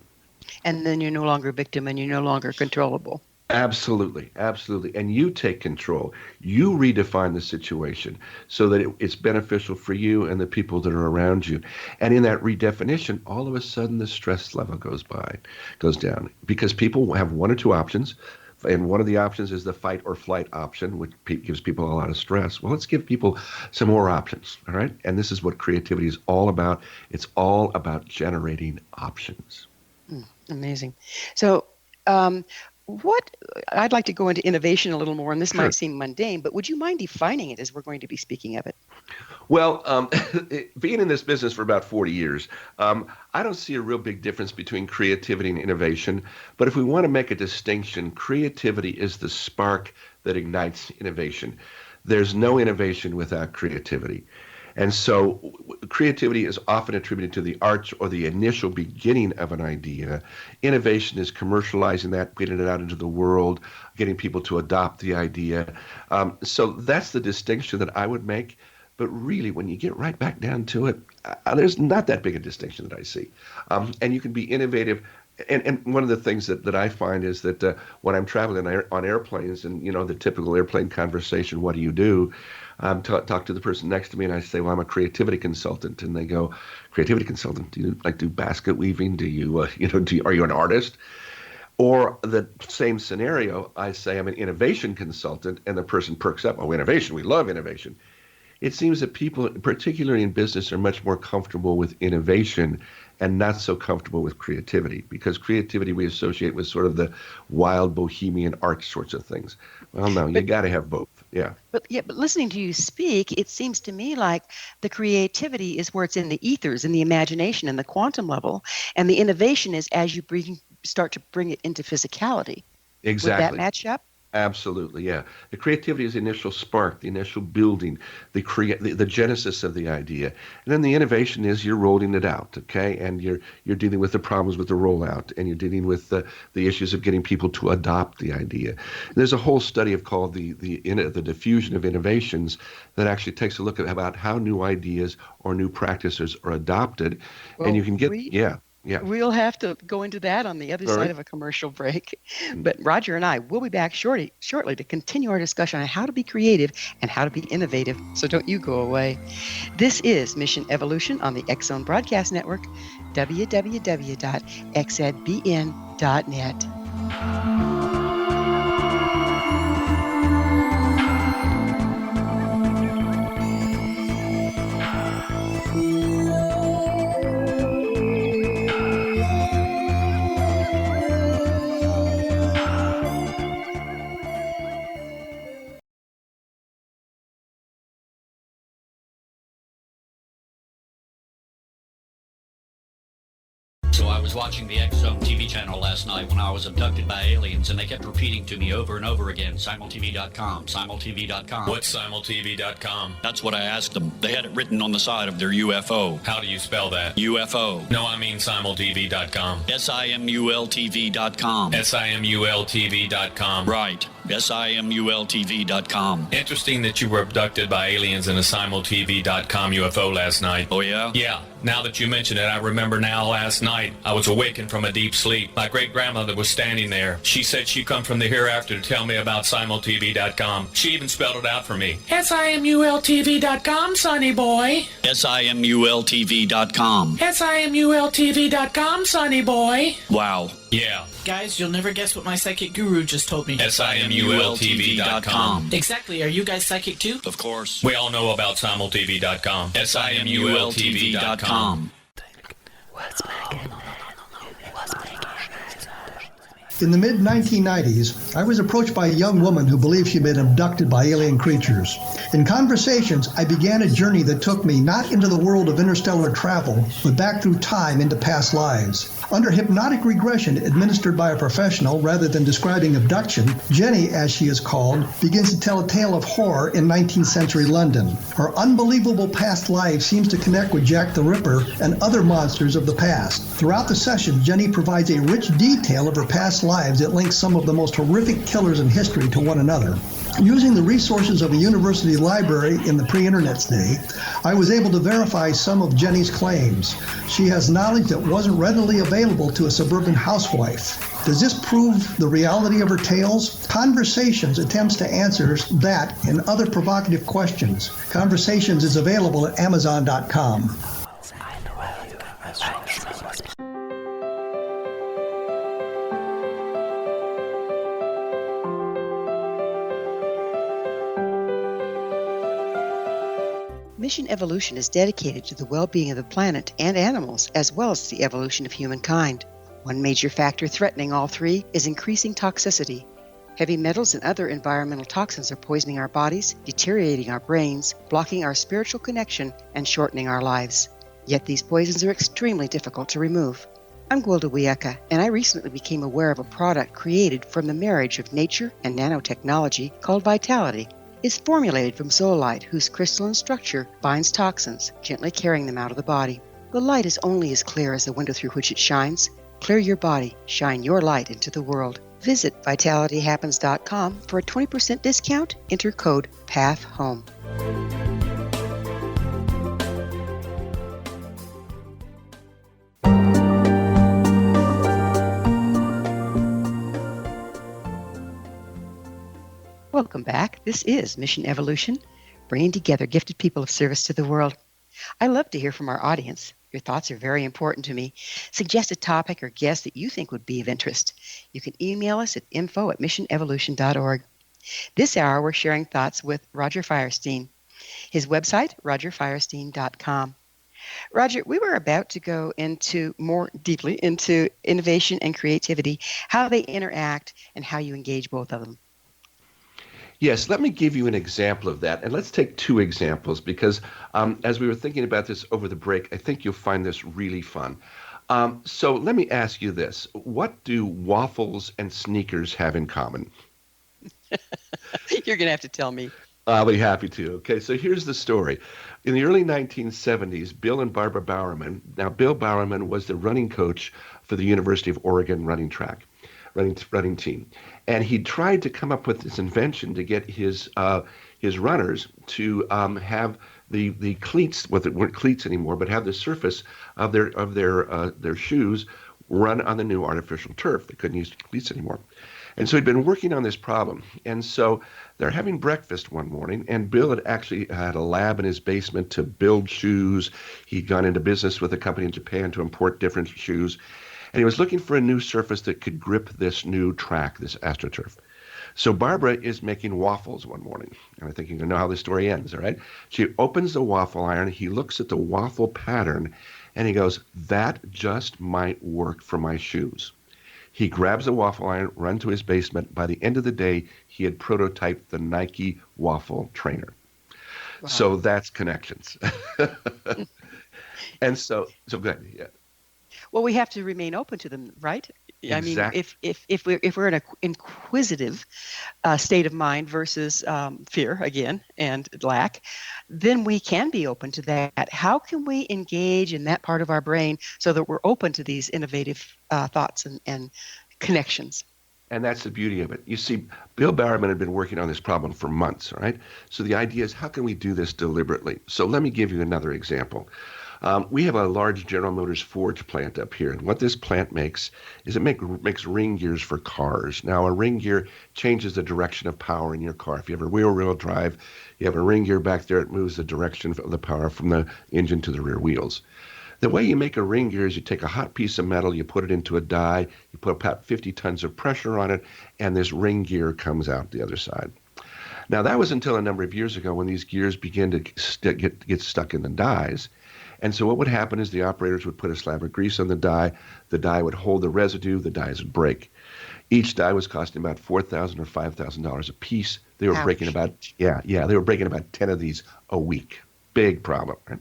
And then you're no longer a victim and you're no longer controllable. Absolutely, absolutely. And you take control. You redefine the situation so that it's beneficial for you and the people that are around you. And in that redefinition, all of a sudden the stress level goes down, because people have one or two options. And one of the options is the fight or flight option, which gives people a lot of stress. Well, let's give people some more options, all right? And this is what creativity is all about. It's all about generating options. Amazing. So, what I'd like to go into innovation a little more, and this might seem mundane, but would you mind defining it as we're going to be speaking of it? Well, being in this business for about 40 years, I don't see a real big difference between creativity and innovation. But if we want to make a distinction, creativity is the spark that ignites innovation. There's no innovation without creativity. And so creativity is often attributed to the arts or the initial beginning of an idea. Innovation is commercializing that, getting it out into the world, getting people to adopt the idea. So that's the distinction that I would make. But really, when you get right back down to it, there's not that big a distinction that I see. And you can be innovative. And one of the things that I find is that when I'm traveling on airplanes and, the typical airplane conversation, what do you do? Talk to the person next to me and I say, well, I'm a creativity consultant. And they go, creativity consultant? Do you do basket weaving? Do you, are you an artist? Or the same scenario, I say I'm an innovation consultant and the person perks up. Oh, innovation, we love innovation. It seems that people, particularly in business, are much more comfortable with innovation and not so comfortable with creativity, because creativity we associate with sort of the wild bohemian art sorts of things. Well, no, you got to have both. Yeah. But listening to you speak, it seems to me like the creativity is where it's in the ethers, in the imagination, in the quantum level, and the innovation is as you start to bring it into physicality. Exactly. Would that match up? Absolutely, yeah. The creativity is the initial spark, the initial building, the genesis of the idea, and then the innovation is you're rolling it out, okay? And you're dealing with the problems with the rollout, and you're dealing with the issues of getting people to adopt the idea. And there's a whole study called the diffusion of innovations that actually takes a look at about how new ideas or new practices are adopted, and you can get Yeah. We'll have to go into that on the other side of a commercial break. But Roger and I will be back shortly to continue our discussion on how to be creative and how to be innovative. So don't you go away. This is Mission Evolution on the X-Zone Broadcast Network, www.xzbn.net. So I was watching the X-Zone TV channel last night when I was abducted by aliens, and they kept repeating to me over and over again, simultv.com, simultv.com. What's simultv.com? That's what I asked them. They had it written on the side of their UFO. How do you spell that? UFO. No, I mean simultv.com. simultv.com. simultv.com. Right. simultv.com. Interesting that you were abducted by aliens in a simultv.com UFO last night. Oh, yeah? Yeah. Now that you mention it, I remember now last night I was awakened from a deep sleep. My great-grandmother was standing there. She said she come from the hereafter to tell me about simultv.com. She even spelled it out for me. SIMULTV.com, sonny boy. simultv.com. SIMULTV.com, sonny boy. Wow. Yeah. Guys, you'll never guess what my psychic guru just told me. simultv.com. Exactly. Are you guys psychic too? Of course. We all know about simultv.com. simultv.com. In the mid-1990s, I was approached by a young woman who believed she'd been abducted by alien creatures. In conversations, I began a journey that took me not into the world of interstellar travel, but back through time into past lives. Under hypnotic regression administered by a professional rather than describing abduction, Jenny, as she is called, begins to tell a tale of horror in 19th century London. Her unbelievable past life seems to connect with Jack the Ripper and other monsters of the past. Throughout the session, Jenny provides a rich detail of her past lives that links some of the most horrific killers in history to one another. Using the resources of a university library in the pre-internet's day, I was able to verify some of Jenny's claims. She has knowledge that wasn't readily available to a suburban housewife. Does this prove the reality of her tales? Conversations attempts to answer that and other provocative questions. Conversations is available at Amazon.com. Mission Evolution is dedicated to the well-being of the planet and animals, as well as the evolution of humankind. One major factor threatening all three is increasing toxicity. Heavy metals and other environmental toxins are poisoning our bodies, deteriorating our brains, blocking our spiritual connection, and shortening our lives. Yet these poisons are extremely difficult to remove. I'm Gwilda Wiyaka, and I recently became aware of a product created from the marriage of nature and nanotechnology called Vitality. It's formulated from zoolite, whose crystalline structure binds toxins, gently carrying them out of the body. The light is only as clear as the window through which it shines. Clear your body, shine your light into the world. Visit vitalityhappens.com for a 20% discount. Enter code PATHHOME. Welcome back. This is Mission Evolution, bringing together gifted people of service to the world. I love to hear from our audience. Your thoughts are very important to me. Suggest a topic or guest that you think would be of interest. You can email us at info@missionevolution.org. This hour, we're sharing thoughts with Roger Firestien. His website, rogerfirestien.com. Roger, we were about to go into more deeply into innovation and creativity, how they interact, and how you engage both of them. Yes, let me give you an example of that. And let's take two examples because as we were thinking about this over the break, I think you'll find this really fun. So let me ask you this. What do waffles and sneakers have in common? You're going to have to tell me. I'll be happy to. Okay, so here's the story. In the early 1970s, Bill and Barbara Bowerman, now Bill Bowerman was the running coach for the University of Oregon running team. And he tried to come up with this invention to get his runners to have the cleats, well, they weren't cleats anymore, but have the surface of their shoes run on the new artificial turf. They couldn't use cleats anymore. And so he'd been working on this problem. And so they're having breakfast one morning, and Bill had actually had a lab in his basement to build shoes. He'd gone into business with a company in Japan to import different shoes. And he was looking for a new surface that could grip this new track, this AstroTurf. So Barbara is making waffles one morning. And I think you can know how the story ends, all right? She opens the waffle iron. He looks at the waffle pattern, and he goes, that just might work for my shoes. He grabs the waffle iron, runs to his basement. By the end of the day, he had prototyped the Nike waffle trainer. Wow. So that's connections. And so go ahead, yeah. Well, we have to remain open to them, right? I mean, Exactly. if we're in an inquisitive state of mind versus fear again and lack, then we can be open to that. How can we engage in that part of our brain so that we're open to these innovative thoughts and connections? And that's the beauty of it. You see, Bill Bowerman had been working on this problem for months, right? So the idea is, how can we do this deliberately? So let me give you another example. We have a large General Motors forge plant up here, and what this plant makes is it makes ring gears for cars. Now, a ring gear changes the direction of power in your car. If you have a rear-wheel drive, you have a ring gear back there. It moves the direction of the power from the engine to the rear wheels. The way you make a ring gear is you take a hot piece of metal, you put it into a die, you put about 50 tons of pressure on it, and this ring gear comes out the other side. Now, that was until a number of years ago when these gears began to get stuck in the dies. And so what would happen is the operators would put a slab of grease on the die would hold the residue, the dies would break. Each die was costing about $4,000 or $5,000 a piece. They were breaking about, they were breaking about 10 of these a week. Big problem, right?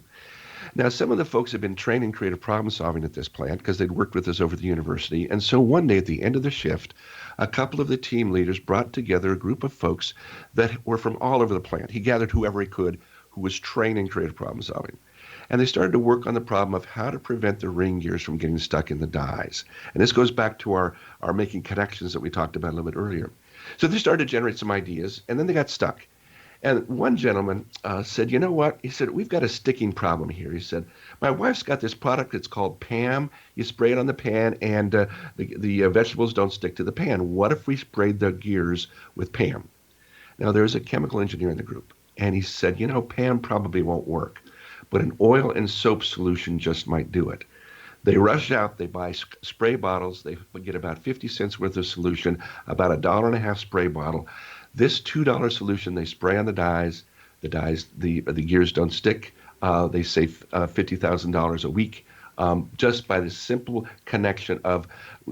Now, some of the folks have been trained in creative problem solving at this plant because they'd worked with us over the university. And so one day at the end of the shift, a couple of the team leaders brought together a group of folks that were from all over the plant. He gathered whoever he could who was trained in creative problem solving. And they started to work on the problem of how to prevent the ring gears from getting stuck in the dies. And this goes back to our making connections that we talked about a little bit earlier. So they started to generate some ideas, and then they got stuck. And one gentleman said, you know what? He said, we've got a sticking problem here. He said, my wife's got this product that's called Pam. You spray it on the pan, and the vegetables don't stick to the pan. What if we sprayed the gears with Pam? Now, there's a chemical engineer in the group, and he said, you know, Pam probably won't work, but an oil and soap solution just might do it. They rush out, they buy spray bottles, they get about 50 cents worth of solution, about $1.50 spray bottle. This $2 solution they spray on the dies, the gears don't stick. They save $50,000 a week just by the simple connection of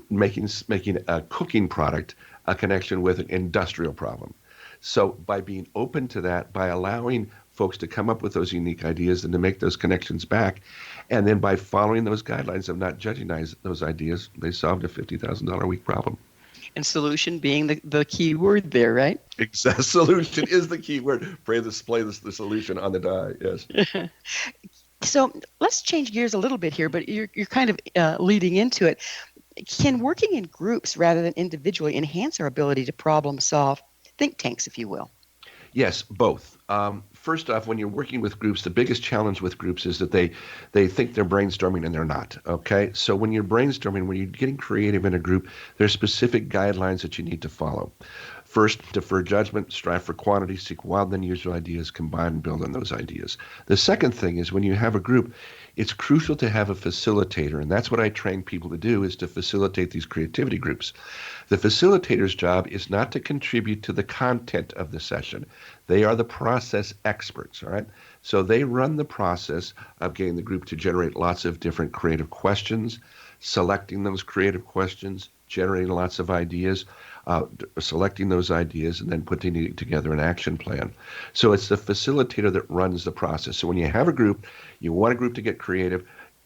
making a cooking product a connection with an industrial problem. So by being open to that, by allowing folks to come up with those unique ideas and to make those connections back, and then by following those guidelines of not judging those ideas, they solved a $50,000 a week problem. And solution being the key word there, right? Exact solution is the key word. Display the solution on the die, yes. So let's change gears a little bit here, but you're kind of leading into it. Can working in groups rather than individually enhance our ability to problem solve? Think tanks, if you will. Yes, both. First off, when you're working with groups, the biggest challenge with groups is that they think they're brainstorming and they're not, okay? So when you're brainstorming, when you're getting creative in a group, there's specific guidelines that you need to follow. First, defer judgment, strive for quantity, seek wild and unusual ideas, combine and build on those ideas. The second thing is when you have a group, it's crucial to have a facilitator, and that's what I train people to do, is to facilitate these creativity groups. The facilitator's job is not to contribute to the content of the session. They are the process experts, all right? So they run the process of getting the group to generate lots of different creative questions, selecting those creative questions, generating lots of ideas, selecting those ideas, and then putting together an action plan. So it's the facilitator that runs the process. So when you have a group, you want a group to get creative,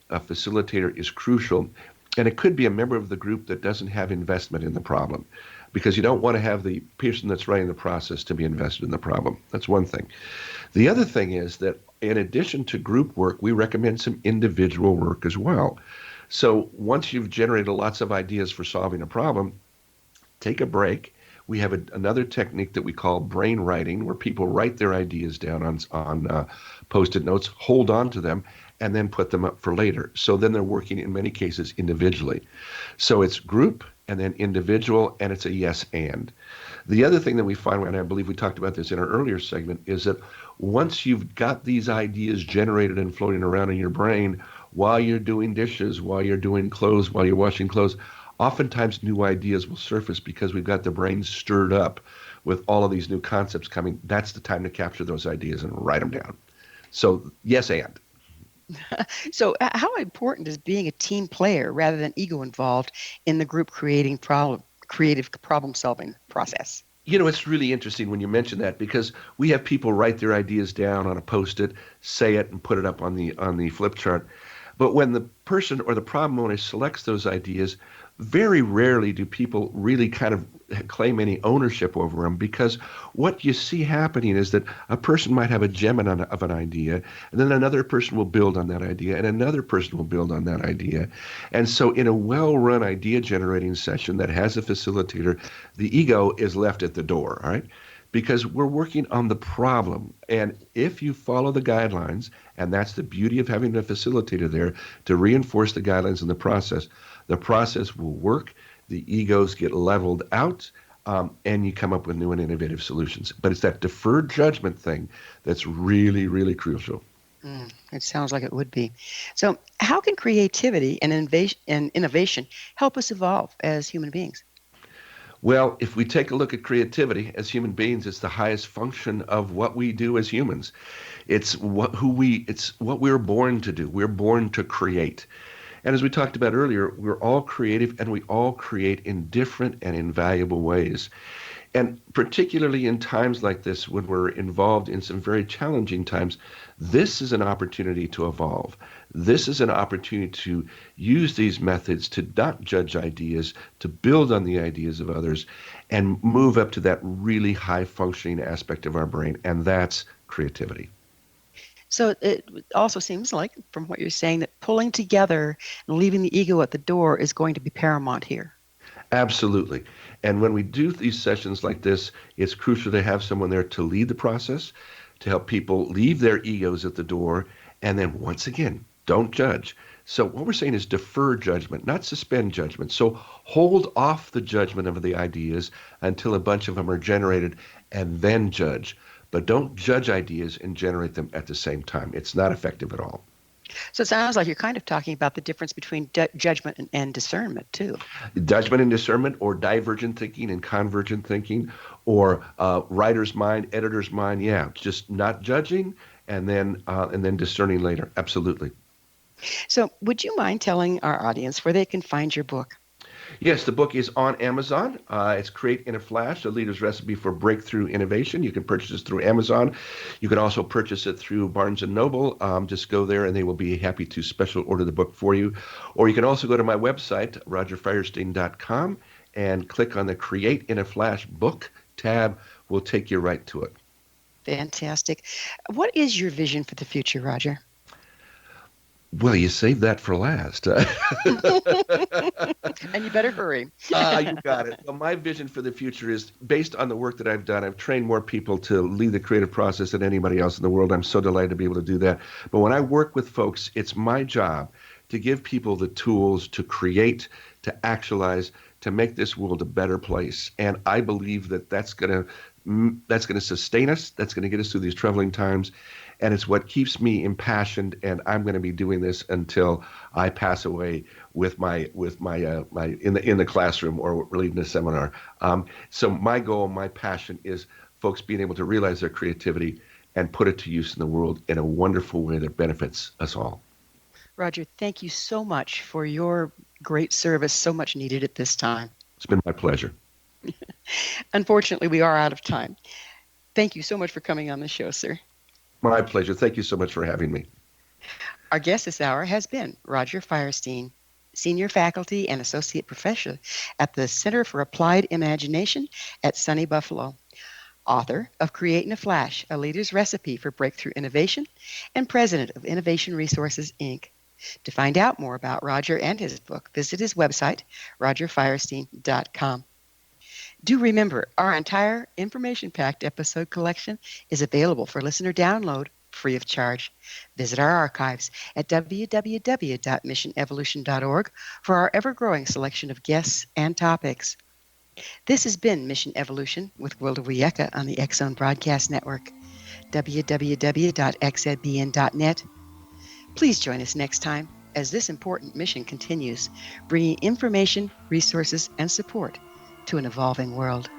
a facilitator is crucial. And it could be a member of the group that doesn't have investment in the problem, because you don't want to have the person that's running the process to be invested in the problem. That's one thing. The other thing is that in addition to group work, we recommend some individual work as well. So once you've generated lots of ideas for solving a problem, take a break. We have another technique that we call brain writing, where people write their ideas down on Post-it notes, hold on to them, and then put them up for later. So then they're working in many cases individually. So it's group and then individual, and it's a yes and. The other thing that we find, and I believe we talked about this in our earlier segment, is that once you've got these ideas generated and floating around in your brain while you're doing dishes, while you're doing clothes, while you're washing clothes, oftentimes new ideas will surface because we've got the brain stirred up with all of these new concepts coming. That's the time to capture those ideas and write them down. So yes and. So how important is being a team player rather than ego involved in the group creative problem solving process? You know, it's really interesting when you mention that, because we have people write their ideas down on a Post-it, say it, and put it up on the flip chart. But when the person or the problem owner selects those ideas, very rarely do people really kind of claim any ownership over them, because what you see happening is that a person might have a gem of an idea, and then another person will build on that idea, and another person will build on that idea. And so in a well-run idea generating session that has a facilitator, the ego is left at the door, all right? Because we're working on the problem. And if you follow the guidelines, and that's the beauty of having a facilitator there to reinforce the guidelines in the process will work, the egos get leveled out, and you come up with new and innovative solutions. But it's that deferred judgment thing that's really, really crucial. It sounds like it would be. So how can creativity and innovation help us evolve as human beings? Well, if we take a look at creativity as human beings, it's the highest function of what we do as humans. It's what we're born to do. We're born to create. And as we talked about earlier, we're all creative, and we all create in different and invaluable ways. And particularly in times like this, when we're involved in some very challenging times, this is an opportunity to evolve. This is an opportunity to use these methods to not judge ideas, to build on the ideas of others, and move up to that really high functioning aspect of our brain, and that's creativity. So it also seems like, from what you're saying, that pulling together and leaving the ego at the door is going to be paramount here. Absolutely. And when we do these sessions like this, it's crucial to have someone there to lead the process, to help people leave their egos at the door, and then once again, don't judge. So what we're saying is defer judgment, not suspend judgment. So hold off the judgment of the ideas until a bunch of them are generated, and then judge. But don't judge ideas and generate them at the same time. It's not effective at all. So it sounds like you're kind of talking about the difference between judgment and discernment, too. Judgment and discernment, or divergent thinking and convergent thinking, or writer's mind, editor's mind. Yeah, just not judging and then discerning later. Absolutely. So would you mind telling our audience where they can find your book? Yes, the book is on Amazon. It's Create in a Flash, a leader's recipe for breakthrough innovation. You can purchase it through Amazon. You can also purchase it through Barnes & Noble. Just go there and they will be happy to special order the book for you. Or you can also go to my website, rogerfirestien.com, and click on the Create in a Flash book tab. Will take you right to it. Fantastic. What is your vision for the future, Roger? Well, you saved that for last. And you better hurry. You got it. Well, my vision for the future is based on the work that I've done. I've trained more people to lead the creative process than anybody else in the world. I'm so delighted to be able to do that. But when I work with folks, it's my job to give people the tools to create, to actualize, to make this world a better place. And I believe that that's going to sustain us. That's going to get us through these troubling times. And it's what keeps me impassioned, and I'm going to be doing this until I pass away with my in the classroom or leading a seminar. So my goal, my passion is folks being able to realize their creativity and put it to use in the world in a wonderful way that benefits us all. Roger, thank you so much for your great service, so much needed at this time. It's been my pleasure. Unfortunately, we are out of time. Thank you so much for coming on the show, sir. My pleasure. Thank you so much for having me. Our guest this hour has been Roger Firestien, Senior Faculty and Associate Professor at the Center for Applied Imagination at SUNY Buffalo, author of Create in a Flash, a Leader's Recipe for Breakthrough Innovation, and President of Innovation Resources, Inc. To find out more about Roger and his book, visit his website, rogerfirestien.com. Do remember, our entire information-packed episode collection is available for listener download free of charge. Visit our archives at www.missionevolution.org for our ever-growing selection of guests and topics. This has been Mission Evolution with Wilda Wiecka on the X-Zone Broadcast Network, www.xzbn.net. Please join us next time as this important mission continues, bringing information, resources, and support to an evolving world.